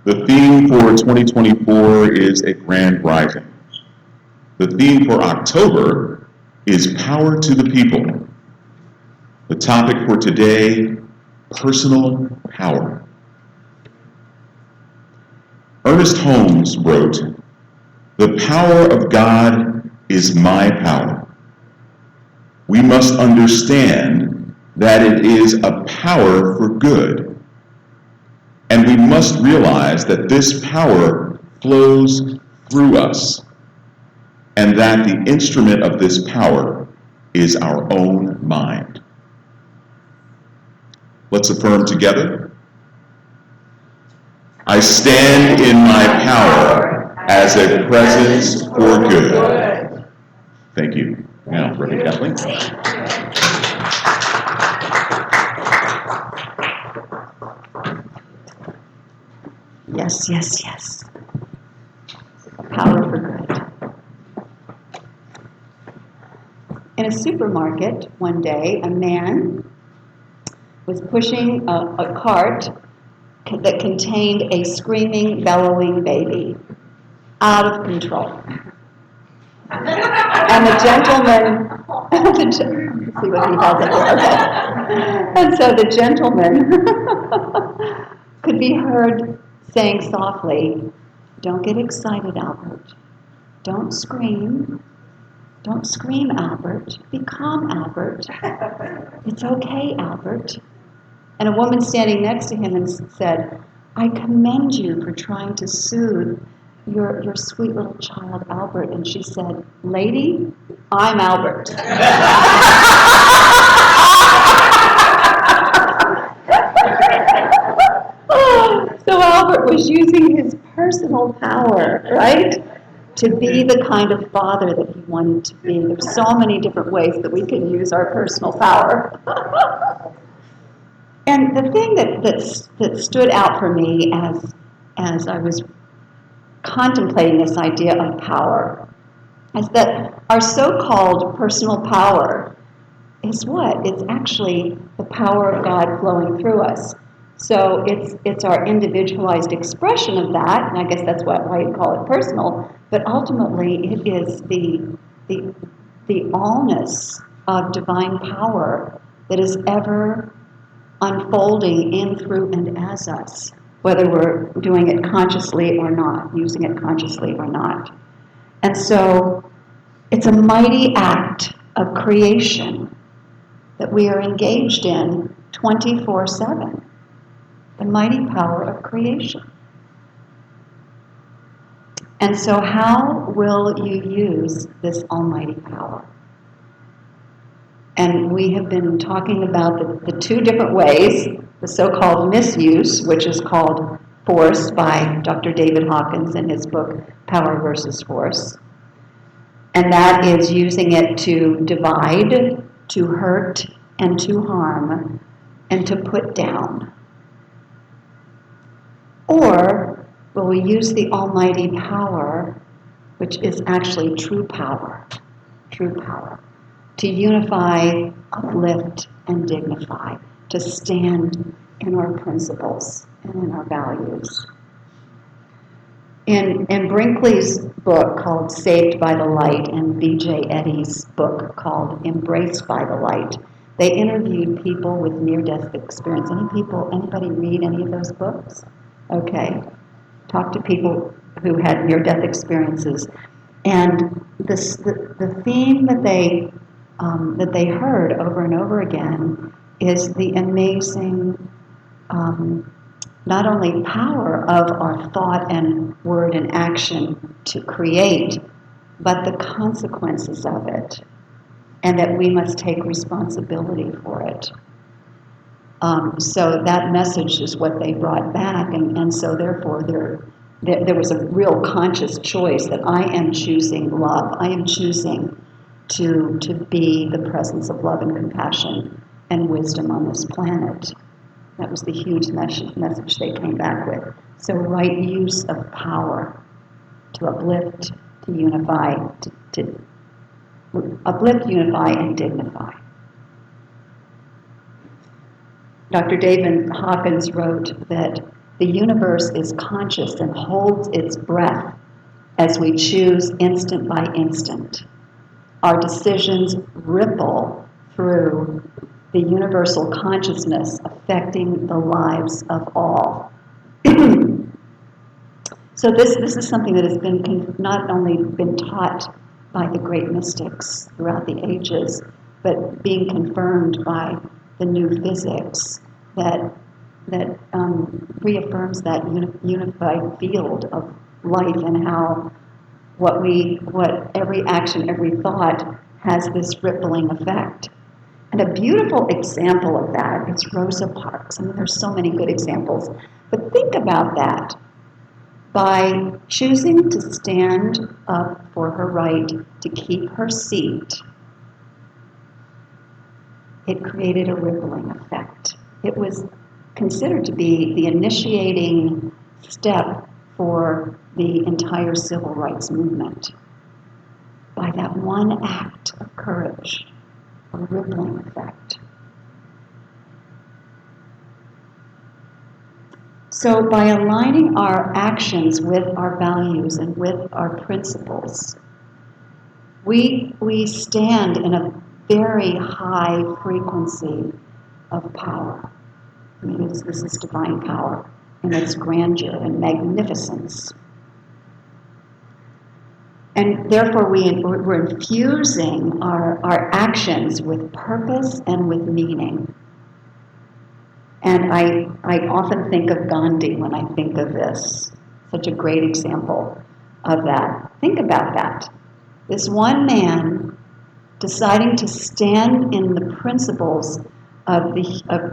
The theme for 2024 is a grand rising. The theme for October is power to the people. The topic for today, personal power. Ernest Holmes wrote, "The power of God is my power. We must understand that it is a power for good. And we must realize that this power flows through us, and that the instrument of this power is our own mind." Let's affirm together. I stand in my power as a presence for good. Thank you. Now, Reverend Kathleen. Yes, yes, yes. Power for good. In a supermarket one day, a man was pushing a cart that contained a screaming, bellowing baby, out of control. And the gentleman, see what he has up there, okay. And so the gentleman could be heard saying softly, "Don't get excited, Albert. Don't scream. Don't scream, Albert. Be calm, Albert. It's okay, Albert." And a woman standing next to him and said, "I commend you for trying to soothe your sweet little child, Albert." And she said, "Lady, I'm Albert." So Albert was using his personal power, right, to be the kind of father that he wanted to be. There's so many different ways that we can use our personal power. And the thing that stood out for me as I was contemplating this idea of power is that our so-called personal power is what? It's actually the power of God flowing through us. So it's our individualized expression of that, and I guess that's why you call it personal, but ultimately it is the allness of divine power that is ever unfolding in, through, and as us, whether we're doing it consciously or not, using it consciously or not. And so it's a mighty act of creation that we are engaged in 24/7. The mighty power of creation. And so how will you use this almighty power? And we have been talking about the two different ways, the so-called misuse, which is called force by Dr. David Hawkins in his book, Power versus Force. And that is using it to divide, to hurt, and to harm, and to put down. Or will we use the almighty power, which is actually true power, to unify, uplift, and dignify, to stand in our principles and in our values. In Brinkley's book called Saved by the Light and B.J. Eddy's book called Embraced by the Light, they interviewed people with near-death experience. Anybody read any of those books? Okay. Talk to people who had near-death experiences. And the theme that they heard over and over again is the amazing not only power of our thought and word and action to create, but the consequences of it, and that we must take responsibility for it. So that message is what they brought back, and so therefore there was a real conscious choice that I am choosing love. I am choosing to be the presence of love and compassion and wisdom on this planet. That was the huge message they came back with. So right use of power to uplift, to unify, to uplift, unify, and dignify. Dr. David Hawkins wrote that The universe is conscious and holds its breath as we choose instant by instant. Our decisions ripple through the universal consciousness affecting the lives of all. So this is something that has been not only been taught by the great mystics throughout the ages, but being confirmed by the new physics that reaffirms that unified field of life, and how what every action, every thought has this rippling effect. And a beautiful example of that is Rosa Parks. I mean, there's so many good examples, but think about that. By choosing to stand up for her right to keep her seat, it created a rippling effect. It was considered to be the initiating step for the entire civil rights movement. By that one act of courage, a rippling effect. So by aligning our actions with our values and with our principles, we stand in a very high frequency of power. I mean, this is divine power in its grandeur and magnificence. And therefore we're infusing our actions with purpose and with meaning. And I often think of Gandhi when I think of this. Such a great example of that. Think about that. This one man deciding to stand in the principles of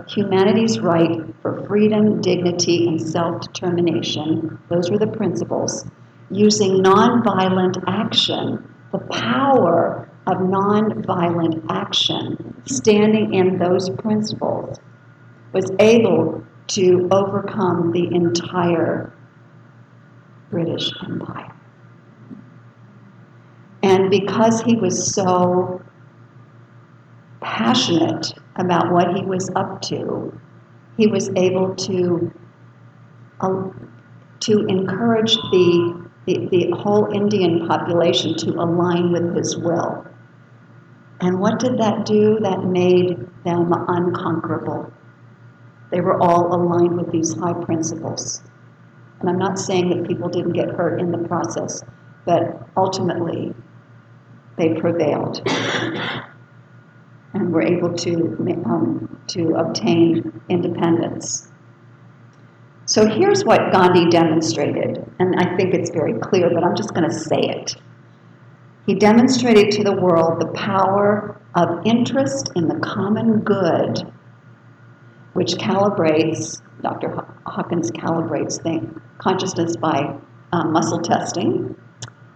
humanity's right for freedom, dignity, and self-determination. Those were the principles. Using nonviolent action, the power of nonviolent action, standing in those principles, was able to overcome the entire British Empire. And because he was so passionate about what he was up to, he was able to encourage the whole Indian population to align with his will. And what did that do? That made them unconquerable. They were all aligned with these high principles. And I'm not saying that people didn't get hurt in the process, but ultimately they prevailed and were able to obtain independence. So here's what Gandhi demonstrated, and I think it's very clear, but I'm just going to say it. He demonstrated to the world the power of interest in the common good, which calibrates, Dr. Hawkins calibrates consciousness by muscle testing,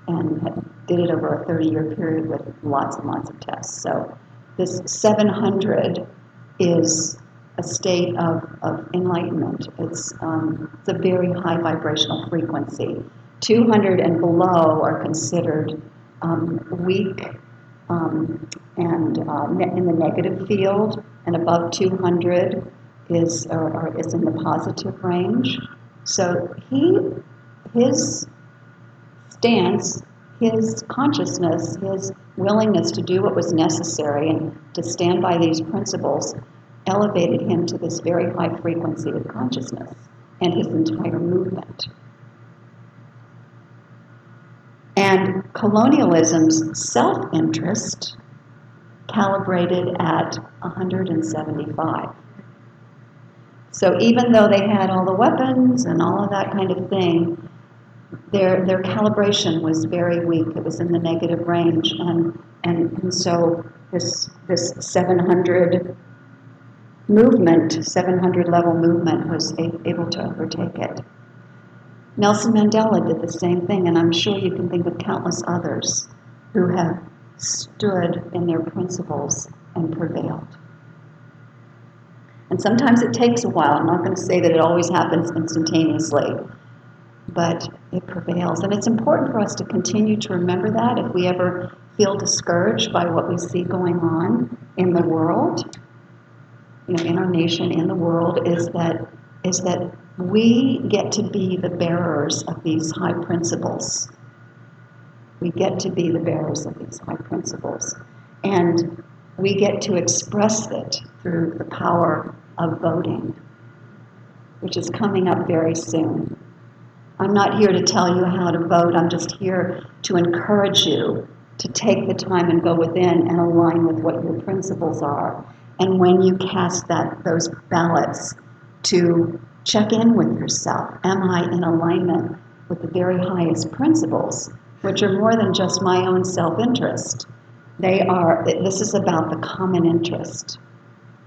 and did it over a 30-year period with lots and lots of tests. So this 700 is a state of enlightenment. It's a very high vibrational frequency. 200 and below are considered weak and in the negative field, and above 200 is in the positive range. So his stance, his consciousness, his willingness to do what was necessary and to stand by these principles elevated him to this very high frequency of consciousness and his entire movement. And colonialism's self-interest calibrated at 175. So even though they had all the weapons and all of that kind of thing, their calibration was very weak. It was in the negative range, and so this 700 movement, 700 level movement, was able to overtake it. Nelson Mandela did the same thing, and I'm sure you can think of countless others who have stood in their principles and prevailed. And sometimes it takes a while. I'm not going to say that it always happens instantaneously, but it prevails. And it's important for us to continue to remember that if we ever feel discouraged by what we see going on in the world, in our nation, in the world, is that we get to be the bearers of these high principles. We get to be the bearers of these high principles. And we get to express it through the power of voting, which is coming up very soon. I'm not here to tell you how to vote. I'm just here to encourage you to take the time and go within and align with what your principles are. And when you cast those ballots, to check in with yourself. Am I in alignment with the very highest principles, which are more than just my own self-interest? This is about the common interest,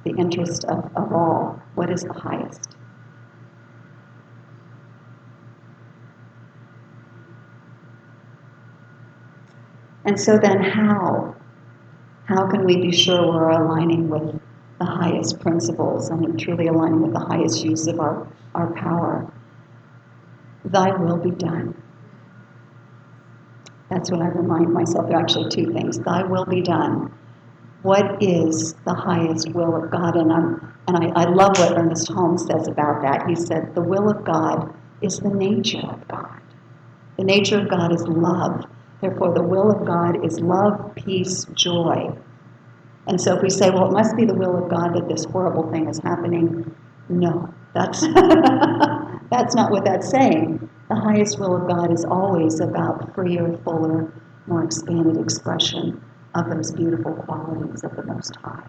the interest of all. What is the highest? And so then how? How can we be sure we're aligning with the highest principles and truly aligning with the highest use of our power? Thy will be done. That's what I remind myself. There are actually two things. Thy will be done. What is the highest will of God? And I love what Ernest Holmes says about that. He said, the will of God is the nature of God. The nature of God is love. Therefore, the will of God is love, peace, joy. And so if we say, well, it must be the will of God that this horrible thing is happening, no, that's that's not what that's saying. The highest will of God is always about freer, fuller, more expanded expression of those beautiful qualities of the Most High.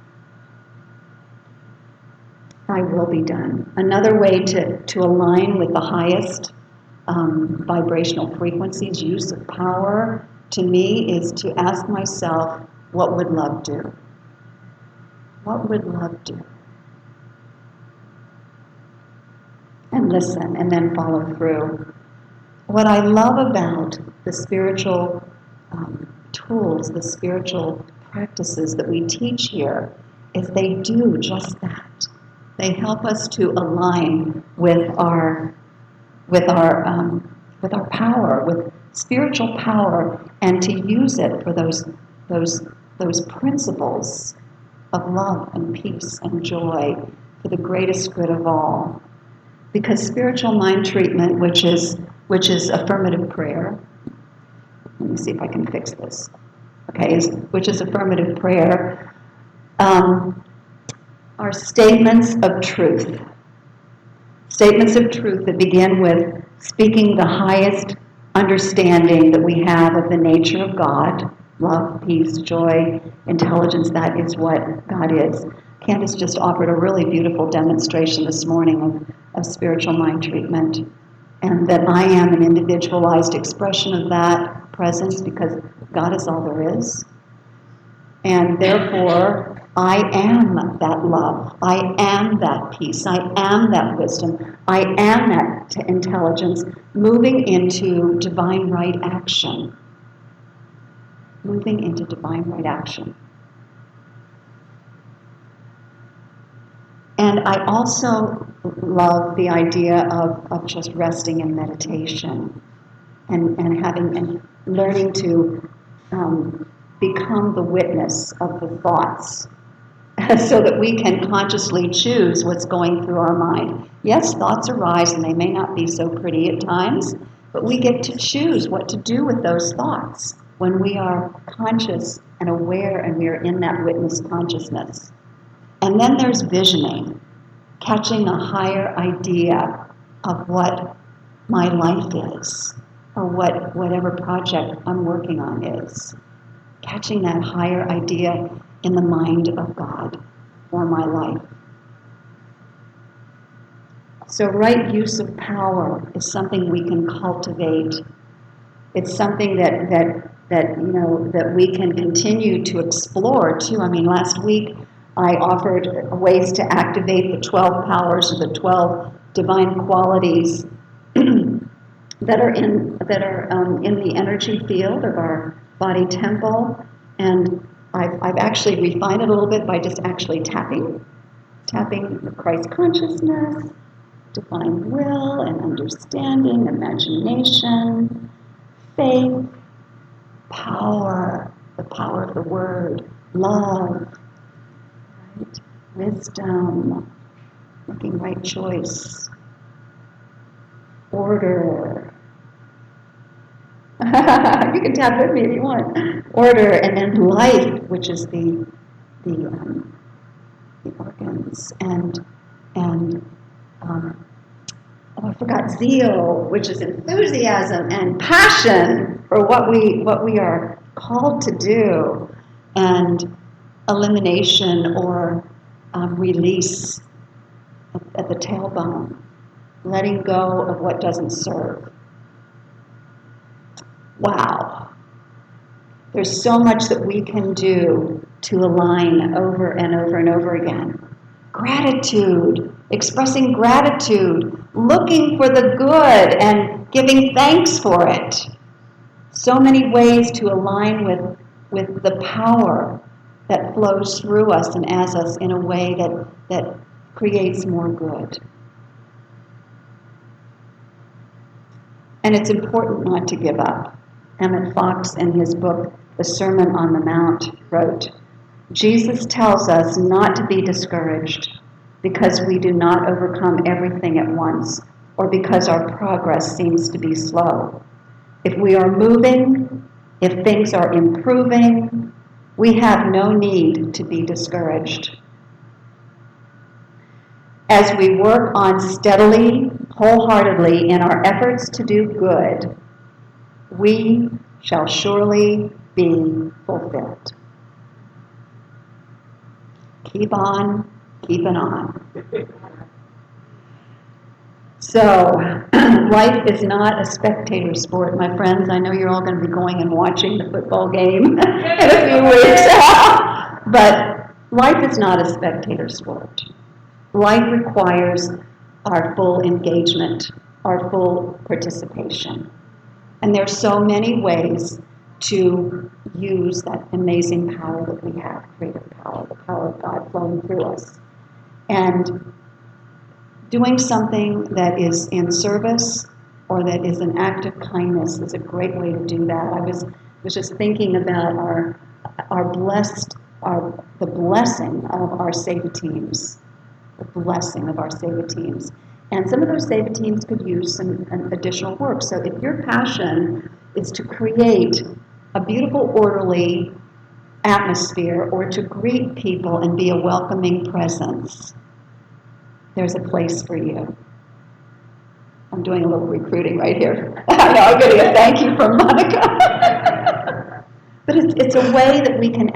Thy will be done. Another way to align with the highest vibrational frequencies, use of power, to me, is to ask myself, what would love do? What would love do? And listen, and then follow through. What I love about the spiritual tools, the spiritual practices that we teach here, is they do just that. They help us to align with our power, with spiritual power, and to use it for those principles of love and peace and joy for the greatest good of all. Because spiritual mind treatment, which is affirmative prayer, let me see if I can fix this. Okay, which is affirmative prayer, are statements of truth. Statements of truth that begin with speaking the highest understanding that we have of the nature of God, love, peace, joy, intelligence. That is what God is. Candace just offered a really beautiful demonstration this morning of spiritual mind treatment, and that I am an individualized expression of that presence because God is all there is. And therefore, I am that love. I am that peace. I am that wisdom. I am that intelligence moving into divine right action. Moving into divine right action. And I also love the idea of just resting in meditation and learning to become the witness of the thoughts so that we can consciously choose what's going through our mind. Yes, thoughts arise and they may not be so pretty at times, but we get to choose what to do with those thoughts when we are conscious and aware and we are in that witness consciousness. And then there's visioning, catching a higher idea of what my life is, or whatever project I'm working on is. Catching that higher idea in the mind of God for my life. So right use of power is something we can cultivate. It's something that we can continue to explore too. I mean, last week I offered ways to activate the 12 powers or the 12 divine qualities that are in the energy field of our body temple, and I've actually refined it a little bit by just actually tapping Christ consciousness, divine will and understanding, imagination, faith, power, the power of the word, love, right? Wisdom, making right choice, order. You can tap with me if you want. Order, and then life, which is the organs, and I forgot, zeal, which is enthusiasm, and passion for what we are called to do, and elimination or release at the tailbone, letting go of what doesn't serve. Wow. There's so much that we can do to align over and over and over again. Gratitude, expressing gratitude, looking for the good and giving thanks for it. So many ways to align with the power that flows through us and as us in a way that creates more good. And it's important not to give up. Emmett Fox, in his book, The Sermon on the Mount, wrote, Jesus tells us not to be discouraged because we do not overcome everything at once or because our progress seems to be slow. If we are moving, if things are improving, we have no need to be discouraged. As we work on steadily, wholeheartedly in our efforts to do good, we shall surely be fulfilled. Keep on keeping on. So, life is not a spectator sport, my friends. I know you're all going to be going and watching the football game in a few weeks. But life is not a spectator sport. Life requires our full engagement, our full participation. And there's so many ways to use that amazing power that we have, creative power, the power of God flowing through us. And doing something that is in service or that is an act of kindness is a great way to do that. I was just thinking about the blessing of our Save teams. The blessing of our Save teams. And some of those Save teams could use some additional work. So if your passion is to create a beautiful, orderly atmosphere or to greet people and be a welcoming presence, there's a place for you. I'm doing a little recruiting right here. I know I'm getting a thank you from Monica. But it's a way that we can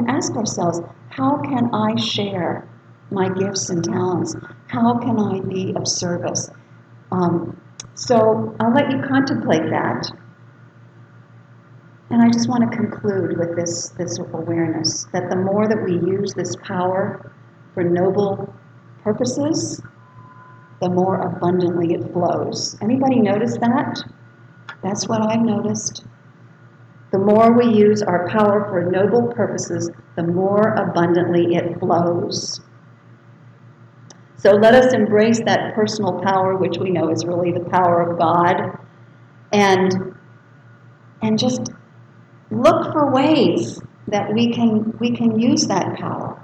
ask ourselves, how can I share my gifts and talents? How can I be of service? So I'll let you contemplate that. And I just want to conclude with this awareness that the more that we use this power for noble purposes, the more abundantly it flows. Anybody notice that? That's what I've noticed. The more we use our power for noble purposes, the more abundantly it flows. So let us embrace that personal power, which we know is really the power of God, and just look for ways that we can use that power.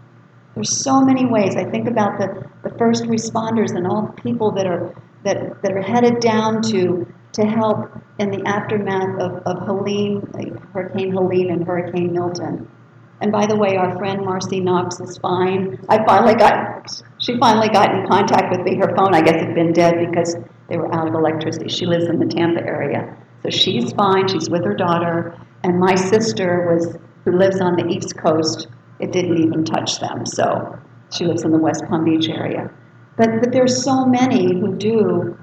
There's so many ways. I think about the first responders and all the people that are headed down to help in the aftermath of Hurricane Helene and Hurricane Milton. And by the way, our friend Marcy Knox is fine. She finally got in contact with me. Her phone, I guess, had been dead because they were out of electricity. She lives in the Tampa area. So she's fine. She's with her daughter. And my sister who lives on the East Coast, it didn't even touch them. So she lives in the West Palm Beach area. But there's so many who do,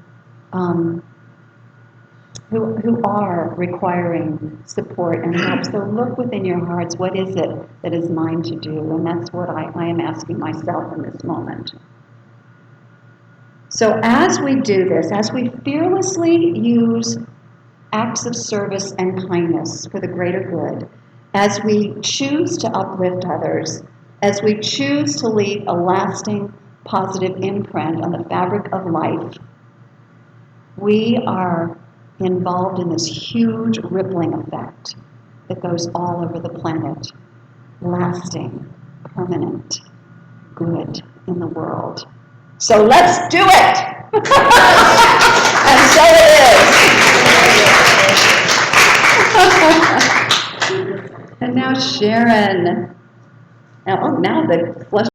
who are requiring support and help. So look within your hearts, what is it that is mine to do? And that's what I am asking myself in this moment. So as we do this, as we fearlessly use acts of service and kindness for the greater good, as we choose to uplift others, as we choose to leave a lasting positive imprint on the fabric of life, we are involved in this huge rippling effect that goes all over the planet, lasting, permanent, good in the world. So let's do it! And so it is. And now Sharon. Now the flesh